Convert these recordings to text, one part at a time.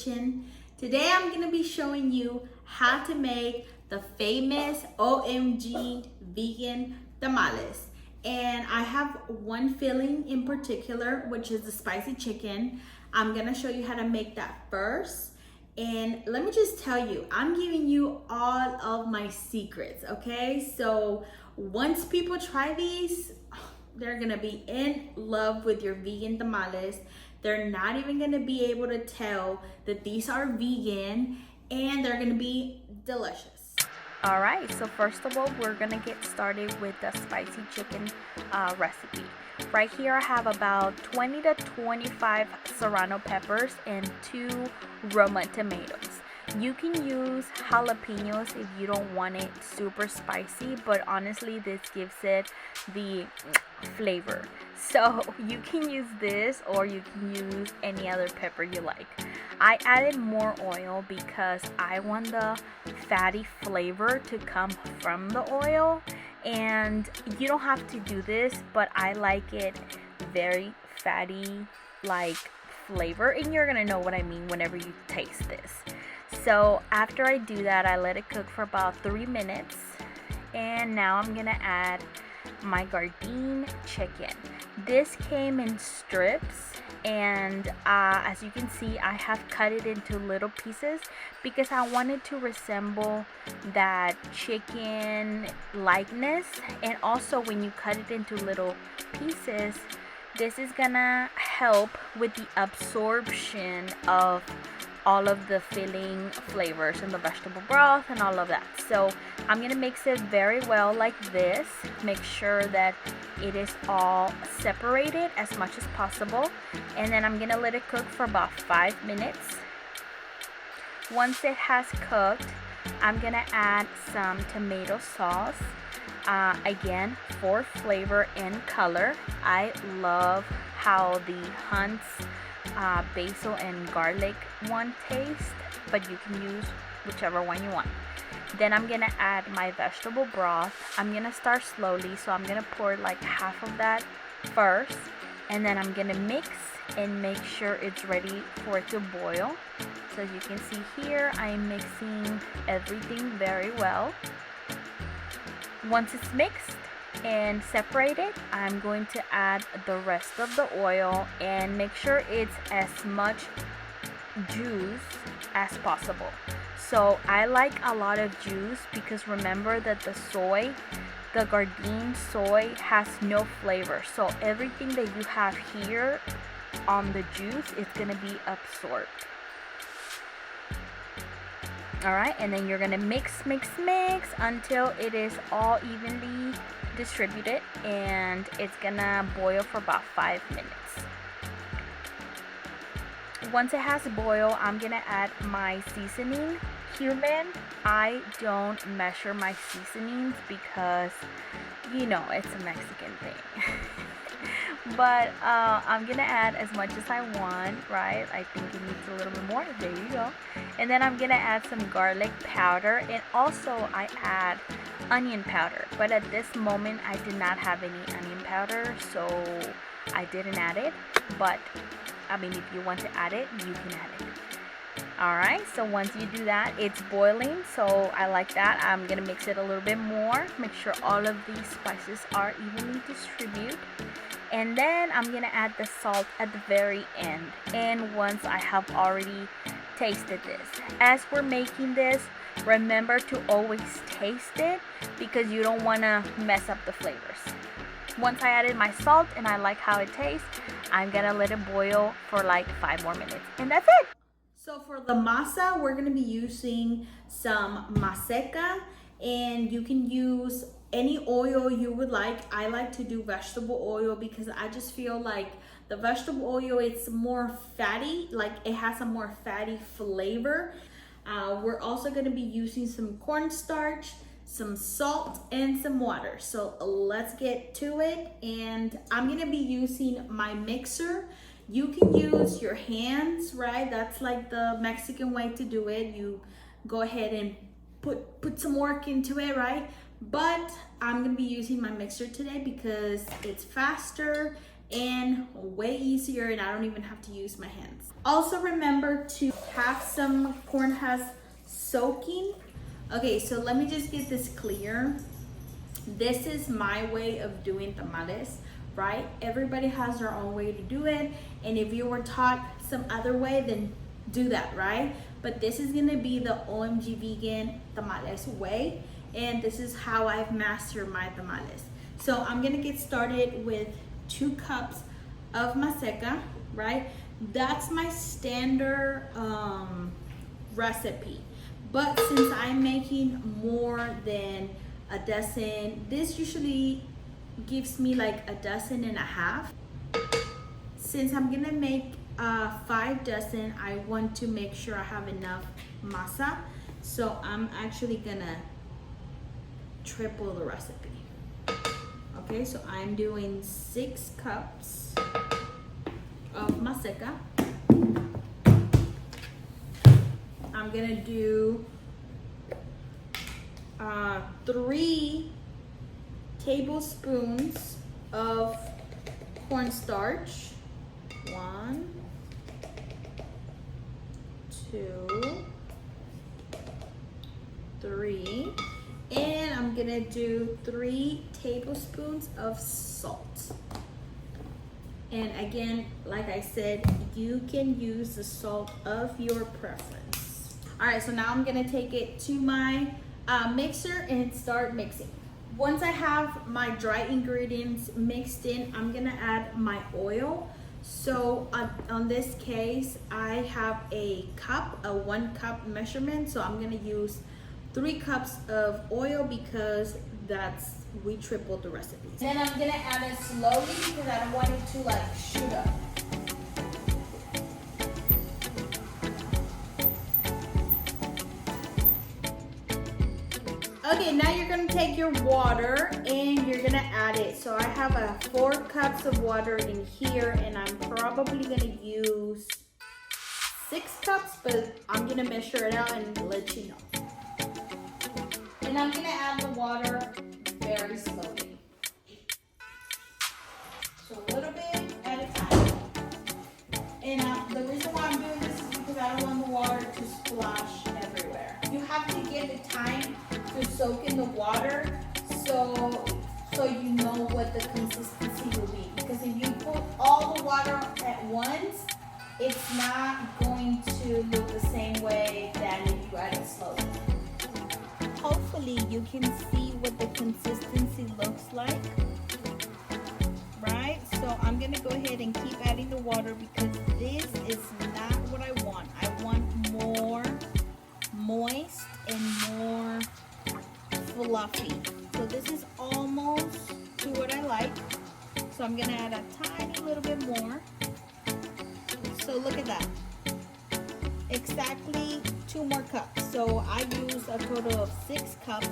kitchen. Today I'm gonna be showing you how to make the famous OMG vegan tamales. And I have one filling in particular, which is the spicy chicken. I'm gonna show you how to make that first. And let me just tell you, I'm giving you all of my secrets, okay? So once people try these, they're gonna be in love with your vegan tamales. They're not even gonna be able to tell that these are vegan, and they're gonna be delicious. All right, so first of all, we're gonna get started with the spicy chicken recipe. Right here I have about 20 to 25 serrano peppers and 2 Roma tomatoes. You can use jalapenos if you don't want it super spicy, but honestly this gives it the flavor. So you can use this or you can use any other pepper you like. I added more oil because I want the fatty flavor to come from the oil, and you don't have to do this, but I like it very fatty like flavor, and you're gonna know what I mean whenever you taste this. So after I do that, I let it cook for about 3 minutes, and now I'm gonna add my GARDEIN chicken. This came in strips, and as you can see, I have cut it into little pieces because I wanted to resemble that chicken likeness. And also when you cut it into little pieces, this is gonna help with the absorption of all of the filling flavors and the vegetable broth and all of that. So I'm gonna mix it very well like this. Make sure that it is all separated as much as possible, and then I'm gonna let it cook for about 5 minutes. Once it has cooked, I'm gonna add some tomato sauce, again for flavor and color. I love how the Hunt's basil and garlic one tastes, but you can use whichever one you want. Then I'm gonna add my vegetable broth. I'm gonna start slowly, so I'm gonna pour like half of that first, and then I'm gonna mix and make sure it's ready for it to boil. So as you can see here, I'm mixing everything very well. Once it's mixed and separated, I'm going to add the rest of the oil and make sure it's as much juice as possible. So I like a lot of juice because remember that the GARDEIN soy has no flavor. So everything that you have here on the juice is gonna be absorbed. All right, and then you're gonna mix until it is all evenly distributed, and it's gonna boil for about 5 minutes. Once it has boiled, I'm gonna add my seasoning. Cumin, I don't measure my seasonings because you know it's a Mexican thing. But I'm gonna add as much as I want, right? I think it needs a little bit more. There you go. And then I'm gonna add some garlic powder, and also I add onion powder, but at this moment I did not have any onion powder, so I didn't add it. But I mean, if you want to add it, you can add it. Alright, so once you do that, it's boiling, so I like that. I'm gonna mix it a little bit more, make sure all of these spices are evenly distributed, and then I'm gonna add the salt at the very end, and once I have already tasted this. As we're making this, remember to always taste it because you don't want to mess up the flavors. Once I added my salt and I like how it tastes, I'm gonna let it boil for like 5 more minutes, and that's it. So for the masa, we're gonna be using some MASECA, and you can use any oil you would like. I like to do vegetable oil because I just feel like the vegetable oil, it's more fatty, like it has a more fatty flavor. We're also gonna be using some cornstarch, some salt, and some water. So let's get to it. And I'm gonna be using my mixer. You can use your hands, right? That's like the Mexican way to do it. You go ahead and put some work into it, right? But I'm gonna be using my mixer today because it's faster and way easier, and I don't even have to use my hands. Also remember to have some corn husks soaking. Okay, so let me just get this clear. This is my way of doing tamales, right? Everybody has their own way to do it, and if you were taught some other way, then do that, right? But this is gonna be the OMG vegan tamales way, and this is how I've mastered my tamales. So I'm gonna get started with 2 cups of MASECA, right? That's my standard recipe. But since I'm making more than a dozen, this usually gives me like a dozen and a half. Since I'm gonna make 5 dozen, I want to make sure I have enough masa. So I'm actually gonna triple the recipe. Okay, so I'm doing 6 cups of MASECA. I'm gonna do 3 tablespoons of cornstarch. 1, 2, 3. And I'm gonna do 3 tablespoons of salt. And again, like I said, you can use the salt of your preference. All right, so now I'm gonna take it to my mixer and start mixing. Once I have my dry ingredients mixed in, I'm gonna add my oil. So on this case, I have a cup, a 1 cup measurement. So I'm gonna use 3 cups of oil because we tripled the recipe. Then I'm gonna add it slowly because I don't want it to like shoot up. Okay, now you're gonna take your water and you're gonna add it. So I have 4 cups of water in here, and I'm probably gonna use 6 cups, but I'm gonna measure it out and let you know. And I'm gonna add the water very slowly. So a little bit at a time. And the reason why I'm doing this is because I don't want the water to splash everywhere. You have to give it time to soak in the water so you know what the consistency will be. Because if you put all the water at once, it's not going to look the same way than if you add it slowly. Hopefully you can see what the consistency looks like, right? So I'm gonna go ahead and keep adding the water because this is not what I want. I want more moist and more fluffy. So this is almost to what I like. So I'm gonna add a tiny little bit more. So look at that. Exactly 2 more cups. So I used a total of 6 cups,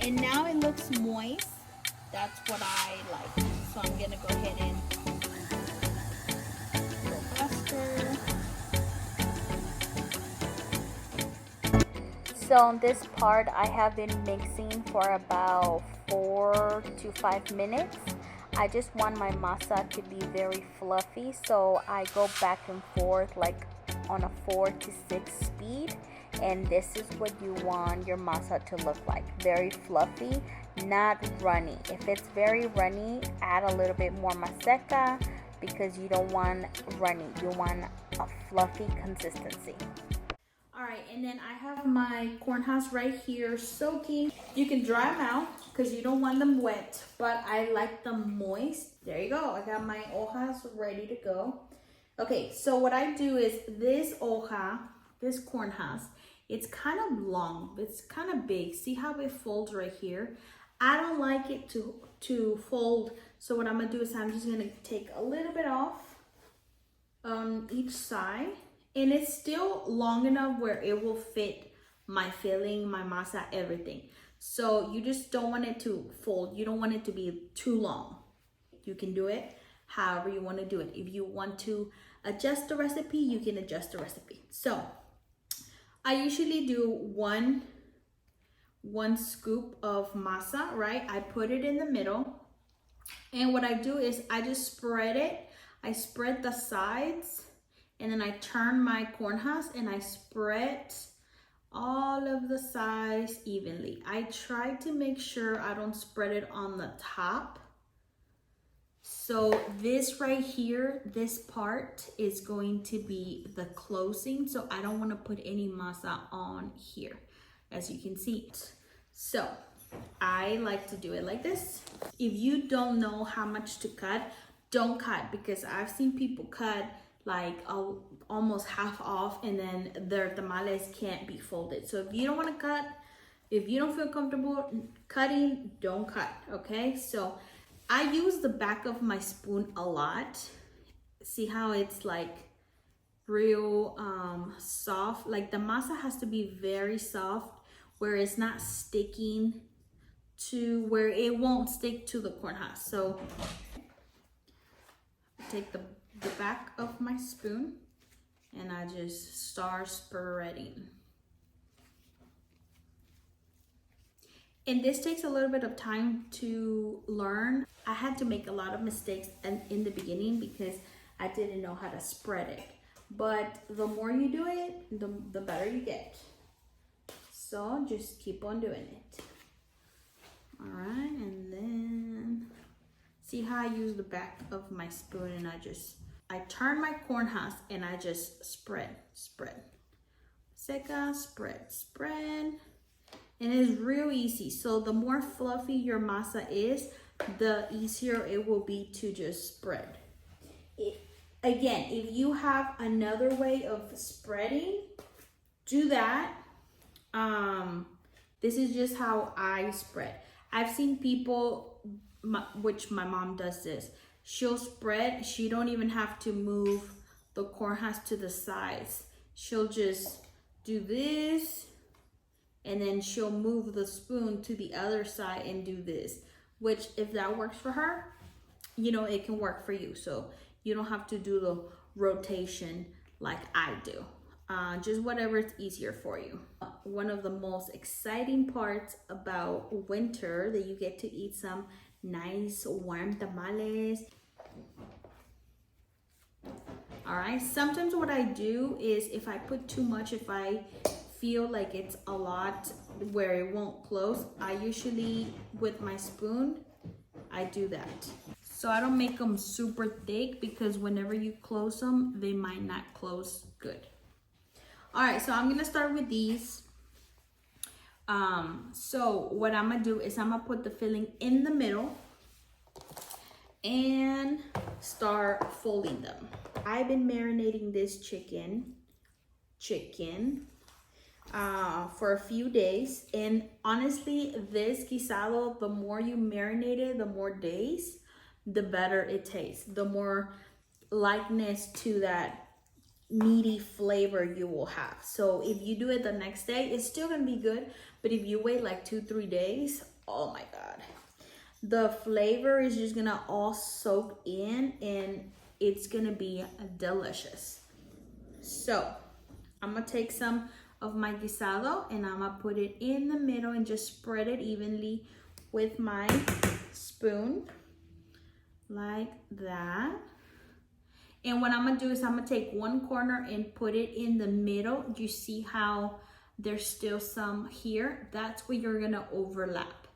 and now it looks moist. That's what I like. So I'm gonna go ahead and So on this part, I have been mixing for about 4 to 5 minutes. I just want my masa to be very fluffy, so I go back and forth like on a 4 to 6 speed, and this is what you want your masa to look like. Very fluffy, not runny. If it's very runny, add a little bit more MASECA because you don't want runny. You want a fluffy consistency. All right, and then I have my corn husks right here soaking. You can dry them out because you don't want them wet, but I like them moist. There you go. I got my hojas ready to go. Okay, so what I do is this hoja, this corn husk, it's kind of long, it's kind of big. See how it folds right here? I don't like it to fold, so what I'm gonna do is I'm just gonna take a little bit off on each side, and it's still long enough where it will fit my filling, my masa, everything. So you just don't want it to fold. You don't want it to be too long. You can do it however you want to do it. If you want to adjust the recipe, you can adjust the recipe. So I usually do one scoop of masa, right? I put it in the middle, And what I do is I just spread it. I spread the sides, and then I turn my corn husk and I spread all of the sides evenly. I try to make sure I don't spread it on the top. So this right here, this part is going to be the closing. So I don't want to put any masa on here, as you can see. So I like to do it like this. If you don't know how much to cut, don't cut, because I've seen people cut like almost half off and then their tamales can't be folded. So if you don't want to cut, if you don't feel comfortable cutting, don't cut, okay? So I use the back of my spoon a lot. See how it's like real soft? Like the masa has to be very soft where it's not sticking to where it won't stick to the corn husk. So I take the back of my spoon and I just start spreading. And this takes a little bit of time to learn. I had to make a lot of mistakes in the beginning because I didn't know how to spread it. But the more you do it, the better you get. So just keep on doing it. All right, and then see how I use the back of my spoon and I turn my corn husk and I just spread. Seca, spread. And it's real easy. So the more fluffy your masa is, the easier it will be to just spread. Again, if you have another way of spreading, do that. This is just how I spread. I've seen people, which my mom does this. She'll spread, she don't even have to move the corn husk to the sides. She'll just do this, and then she'll move the spoon to the other side and do this, which if that works for her, you know, it can work for you. So you don't have to do the rotation like I do. Just whatever is easier for you. One of the most exciting parts about winter that you get to eat some nice warm tamales. All right, sometimes what I do is if I put too much, if I feel like it's a lot where it won't close, I usually, with my spoon, I do that. So I don't make them super thick because whenever you close them, they might not close good. All right, so I'm gonna start with these. So what I'm gonna do is I'm gonna put the filling in the middle and start folding them. I've been marinating this chicken for a few days, and honestly, this guisado, the more you marinate it, the more days, the better it tastes, the more likeness to that meaty flavor you will have. So if you do it the next day, it's still gonna be good, but if you wait like 2-3 days, oh my god, the flavor is just gonna all soak in and it's gonna be delicious. So I'm gonna take some of my guisado and I'm gonna put it in the middle and just spread it evenly with my spoon like that. And what I'm gonna do is I'm gonna take one corner and put it in the middle. You see how there's still some here? That's where you're gonna overlap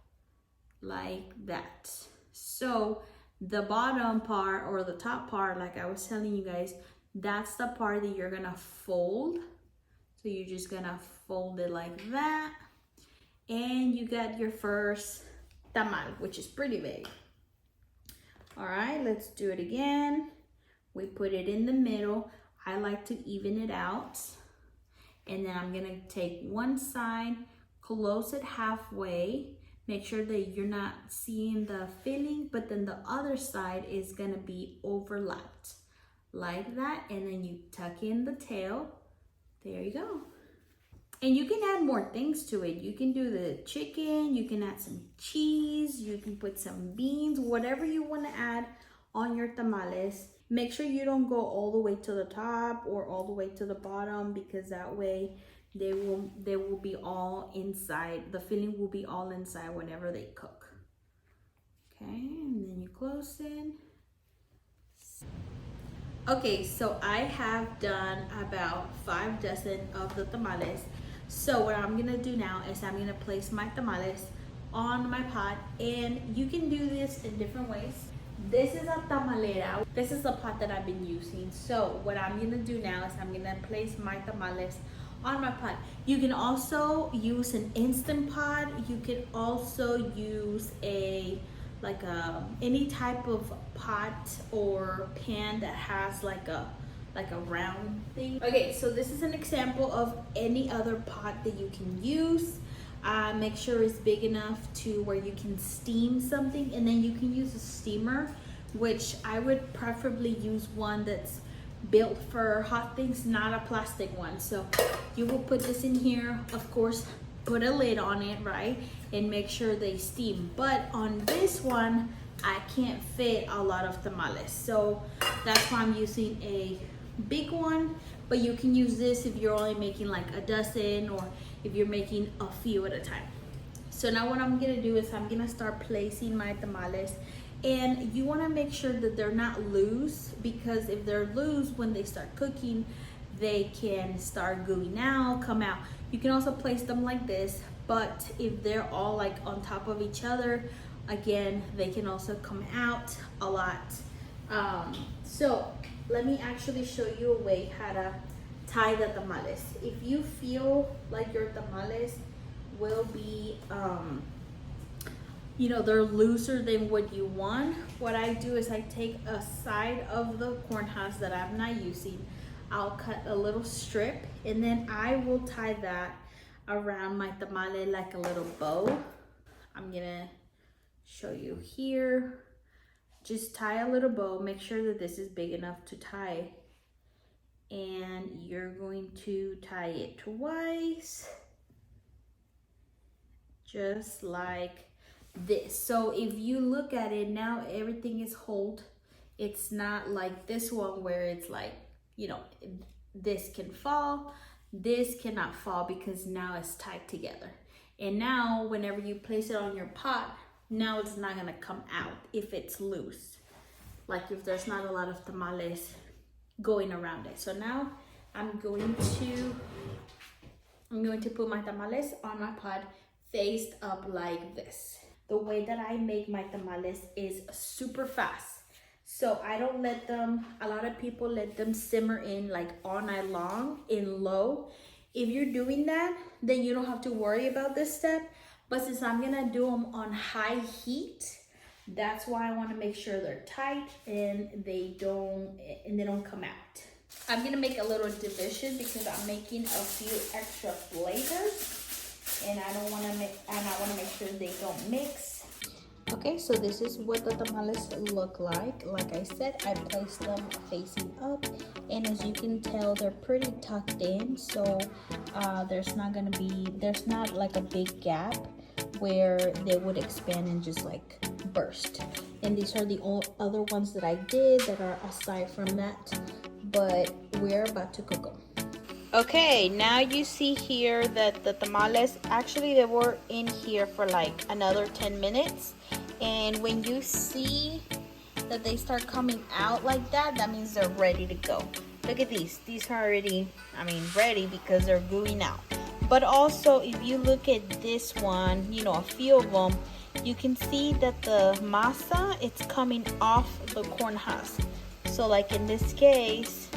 like that. So the bottom part or the top part, like I was telling you guys, that's the part that you're gonna fold. So you're just gonna fold it like that. And you got your first tamal, which is pretty big. All right, let's do it again. We put it in the middle. I like to even it out. And then I'm gonna take one side, close it halfway. Make sure that you're not seeing the filling, but then the other side is gonna be overlapped like that. And then you tuck in the tail. There you go. And you can add more things to it. You can do the chicken, you can add some cheese, you can put some beans, whatever you want to add on your tamales. Make sure you don't go all the way to the top or all the way to the bottom, because that way they will be all inside. The filling will be all inside whenever they cook. Okay, and then you close in. Okay, so I have done about 5 dozen of the tamales. So what I'm gonna do now is I'm gonna place my tamales on my pot, and you can do this in different ways. This is a tamalera. This is the pot that I've been using. So what I'm gonna do now is I'm gonna place my tamales on my pot. You can also use an instant pot. You can also use any type of pot or pan that has like a round thing. Okay, so this is an example of any other pot that you can use. Make sure it's big enough to where you can steam something, and then you can use a steamer, which I would preferably use one that's built for hot things, not a plastic one. So you will put this in here, of course, put a lid on it, right? And make sure they steam. But on this one, I can't fit a lot of tamales. So that's why I'm using a big one, but you can use this if you're only making like a dozen or if you're making a few at a time. So now what I'm gonna do is I'm gonna start placing my tamales, and you wanna make sure that they're not loose, because if they're loose, when they start cooking, they can start gooing out, come out. You can also place them like this, but if they're all like on top of each other, again, they can also come out a lot. So let me actually show you a way how to tie the tamales. If you feel like your tamales will be, they're looser than what you want, what I do is I take a side of the corn husks that I'm not using. I'll cut a little strip, and then I will tie that around my tamale like a little bow. I'm gonna show you here. Just tie a little bow. Make sure that this is big enough to tie, and you're going to tie it twice, just like this. So if you look at it now, everything is hold. It's not like this one where it's like, this can fall, this cannot fall, because now it's tied together. And now whenever you place it on your pot, now it's not gonna come out if it's loose, like if there's not a lot of tamales going around it. So now I'm going to put my tamales on my pot faced up like this. The way that I make my tamales is super fast. So I don't let them, a lot of people let them simmer in like all night long in low. If you're doing that, then you don't have to worry about this step. But since I'm gonna do them on high heat, that's why I wanna make sure they're tight and they don't come out. I'm gonna make a little division because I'm making a few extra flavors, and I wanna make sure they don't mix. Okay, so this is what the tamales look like. Like I said, I placed them facing up, and as you can tell, they're pretty tucked in. So there's not like a big gap where they would expand and just like burst. And these are the other ones that I did that are aside from that, but we're about to cook them. Okay, now you see here that the tamales, actually they were in here for like another 10 minutes. And when you see that they start coming out like that, that means they're ready to go. Look at these. These are already, ready because they're gooing out. But also, if you look at this one, a few of them, you can see that the masa, it's coming off the corn husk. So like in this case,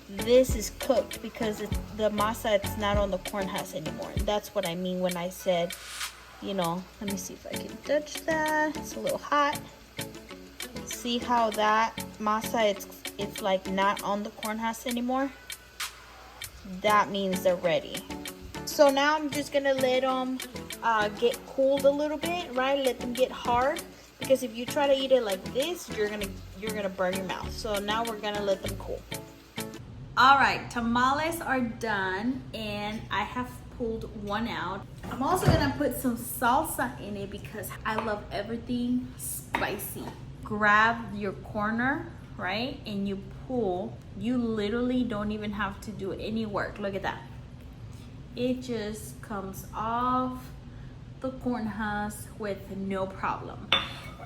this is cooked because the masa, it's not on the corn husk anymore. That's what I mean when I said, let me see if I can touch that. It's a little hot. See how that masa, it's like not on the corn husk anymore? That means they're ready. So now I'm just gonna let them get cooled a little bit, right? Let them get hard, because if you try to eat it like this, you're gonna burn your mouth. So now we're gonna let them cool. All right, tamales are done, and I have pulled one out. I'm also gonna put some salsa in it because I love everything spicy. Grab your corner, right, and you pull. You literally don't even have to do any work. Look at that. It just comes off the corn husk with no problem.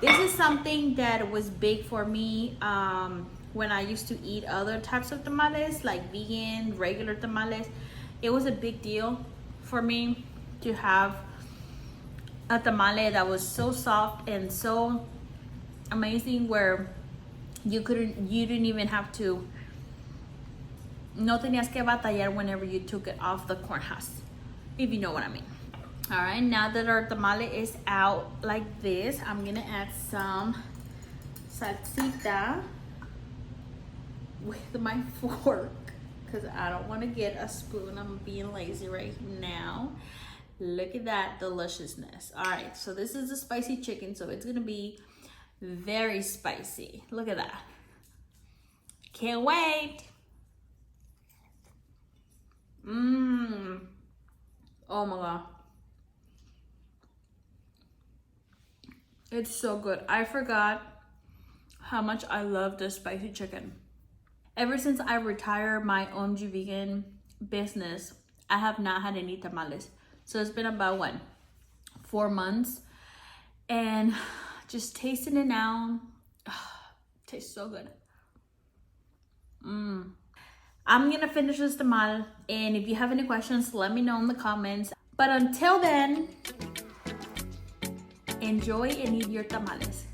This is something that was big for me when I used to eat other types of tamales, like vegan, regular tamales. It was a big deal for me to have a tamale that was so soft and so amazing, where you didn't even have to, no tenías que batallar whenever you took it off the corn husk, if you know what I mean. All right, now that our tamale is out like this, I'm gonna add some salsita with my fork because I don't want to get a spoon. I'm being lazy right now. Look at that deliciousness. All right, so this is the spicy chicken, so it's gonna be very spicy. Look at that. Can't wait. Oh my god. It's so good. I forgot how much I love this spicy chicken. Ever since I retired my own vegan business, I have not had any tamales. So it's been about what, 4 months, and just tasting it now, tastes so good. I'm gonna finish this tamal, and if you have any questions, let me know in the comments. But until then, enjoy and eat your tamales.